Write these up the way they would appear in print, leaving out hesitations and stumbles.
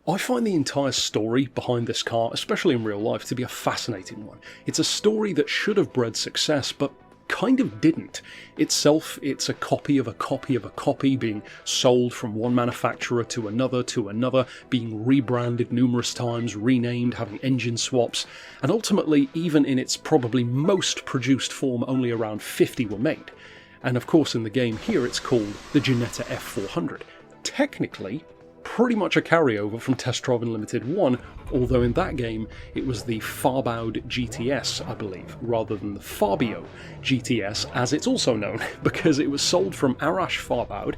I find the entire story behind this car, especially in real life, to be a fascinating one. It's a story that should have bred success, but kind of didn't. Itself, it's a copy of a copy of a copy, being sold from one manufacturer to another, being rebranded numerous times, renamed, having engine swaps, and ultimately, even in its probably most produced form, only around 50 were made. And of course in the game here it's called the Ginetta F400. Technically, pretty much a carryover from Test Drive Unlimited 1, although in that game it was the Farboud GTS, I believe, rather than the Farbio GTS, as it's also known, because it was sold from Arash Farboud.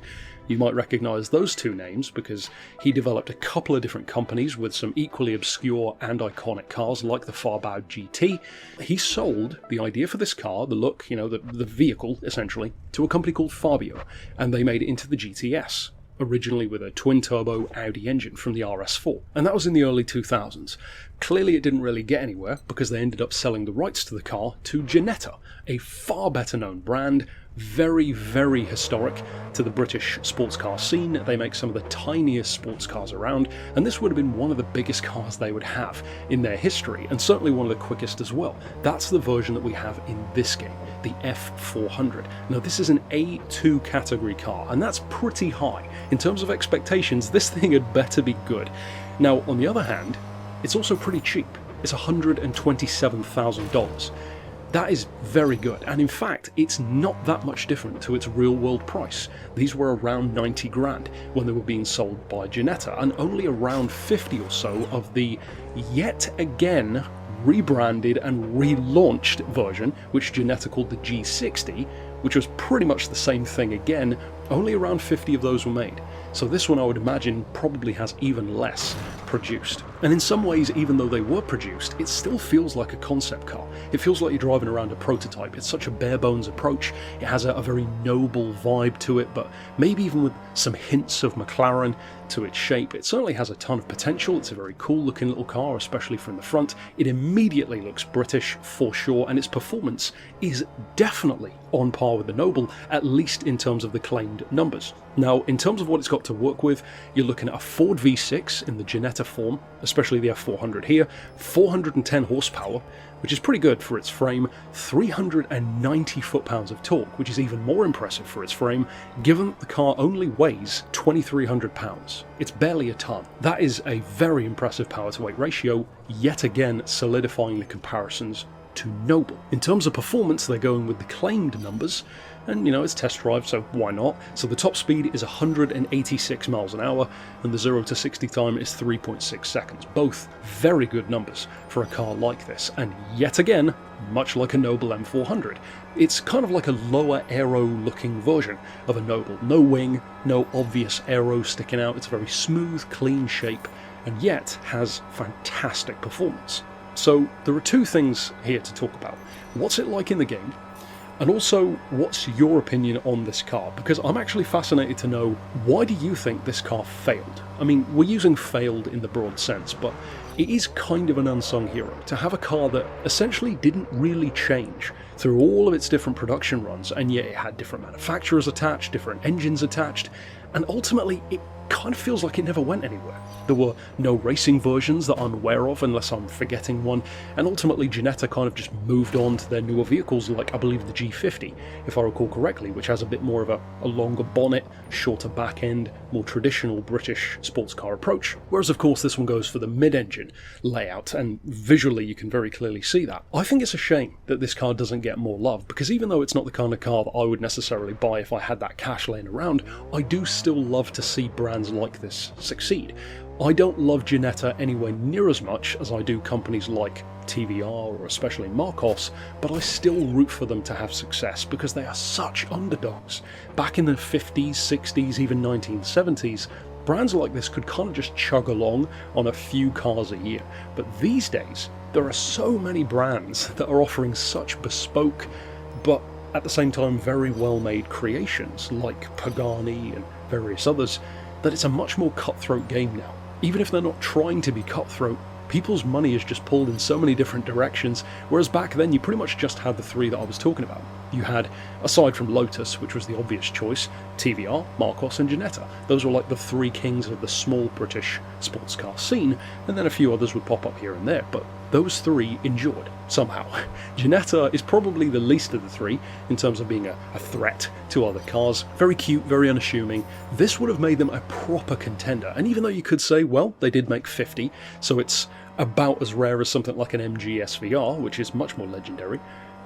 You might recognise those two names because he developed a couple of different companies with some equally obscure and iconic cars like the Farboud GT. He sold the idea for this car, the look, the vehicle essentially, to a company called Farbio, and they made it into the GTS. Originally with a twin-turbo Audi engine from the RS4, and that was in the early 2000s. Clearly it didn't really get anywhere because they ended up selling the rights to the car to Ginetta, a far better known brand, very, very historic to the British sports car scene. They make some of the tiniest sports cars around, and this would have been one of the biggest cars they would have in their history, and certainly one of the quickest as well. That's the version that we have in this game, the F400. Now this is an A2 category car, and that's pretty high. In terms of expectations, this thing had better be good. Now on the other hand, it's also pretty cheap. It's $127,000. That is very good, and in fact it's not that much different to its real world price. These were around 90 grand when they were being sold by Ginetta, and only around 50 or so of the yet again rebranded and relaunched version, which Ginetta called the G60, which was pretty much the same thing again. Only around 50 of those were made. So this one I would imagine probably has even less produced. And in some ways, even though they were produced, it still feels like a concept car. It feels like you're driving around a prototype. It's such a bare bones approach. It has a very noble vibe to it, but maybe even with some hints of McLaren to its shape. It certainly has a ton of potential. It's a very cool looking little car, especially from the front. It immediately looks British for sure, and its performance is definitely on par with the Noble, at least in terms of the claimed numbers. Now, in terms of what it's got to work with, you're looking at a Ford V6 in the Ginetta form, especially the F400 here, 410 horsepower, which is pretty good for its frame, 390 foot-pounds of torque, which is even more impressive for its frame, given the car only weighs 2,300 pounds. It's barely a ton. That is a very impressive power-to-weight ratio, yet again solidifying the comparisons to Noble. In terms of performance, they're going with the claimed numbers, and it's test drive, so why not? So the top speed is 186 miles an hour, and the 0 to 60 time is 3.6 seconds. Both very good numbers for a car like this, and yet again, much like a Noble M400. It's kind of like a lower aero looking version of a Noble. No wing, no obvious aero sticking out. It's a very smooth, clean shape, and yet has fantastic performance. So there are two things here to talk about. What's it like in the game? And also, what's your opinion on this car? Because I'm actually fascinated to know, why do you think this car failed? I mean, we're using failed in the broad sense, but it is kind of an unsung hero to have a car that essentially didn't really change through all of its different production runs, and yet it had different manufacturers attached, different engines attached, and ultimately it kind of feels like it never went anywhere. There were no racing versions that I'm aware of, unless I'm forgetting one, and ultimately Ginetta kind of just moved on to their newer vehicles, like I believe the G50, if I recall correctly, which has a bit more of a longer bonnet, shorter back end, more traditional British sports car approach. Whereas of course this one goes for the mid-engine layout, and visually you can very clearly see that. I think it's a shame that this car doesn't get more love, because even though it's not the kind of car that I would necessarily buy if I had that cash laying around, I do still love to see brands like this succeed. I don't love Ginetta anywhere near as much as I do companies like TVR or especially Marcos, but I still root for them to have success because they are such underdogs. Back in the 50s, 60s, even 1970s, brands like this could kind of just chug along on a few cars a year, but these days there are so many brands that are offering such bespoke but at the same time very well made creations like Pagani and various others, that it's a much more cutthroat game now. Even if they're not trying to be cutthroat, people's money is just pulled in so many different directions, whereas back then you pretty much just had the three that I was talking about. You had, aside from Lotus, which was the obvious choice, TVR, Marcos and Ginetta. Those were like the three kings of the small British sports car scene, and then a few others would pop up here and there, but those three endured, somehow. Ginetta is probably the least of the three, in terms of being a threat to other cars. Very cute, very unassuming. This would have made them a proper contender, and even though you could say, well, they did make 50, so it's about as rare as something like an MG SVR, which is much more legendary,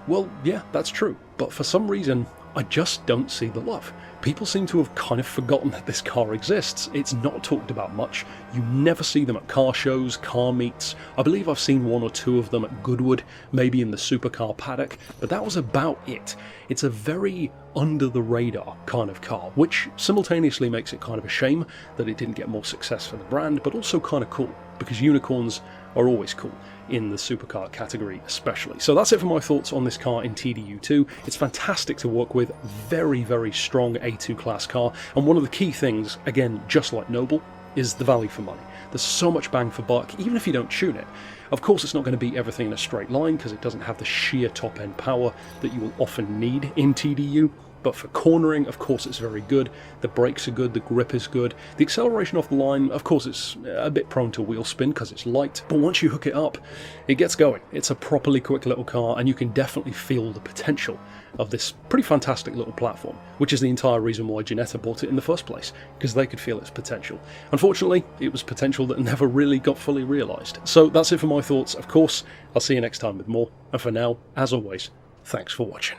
well, yeah, that's true, but for some reason, I just don't see the love. People seem to have kind of forgotten that this car exists. It's not talked about much. You never see them at car shows, car meets. I believe I've seen one or two of them at Goodwood, maybe in the supercar paddock, but that was about it. It's a very under the radar kind of car, which simultaneously makes it kind of a shame that it didn't get more success for the brand, but also kind of cool, because unicorns are always cool, in the supercar category especially. So that's it for my thoughts on this car in TDU2. It's fantastic to work with, very, very strong A2 class car, and one of the key things, again, just like Noble, is the value for money. There's so much bang for buck, even if you don't tune it. Of course, it's not going to beat everything in a straight line, because it doesn't have the sheer top-end power that you will often need in TDU, but for cornering, of course, it's very good. The brakes are good, the grip is good. The acceleration off the line, of course, it's a bit prone to wheel spin because it's light, but once you hook it up, it gets going. It's a properly quick little car, and you can definitely feel the potential of this pretty fantastic little platform, which is the entire reason why Ginetta bought it in the first place, because they could feel its potential. Unfortunately, it was potential that never really got fully realised. So that's it for my thoughts. Of course, I'll see you next time with more, and for now, as always, thanks for watching.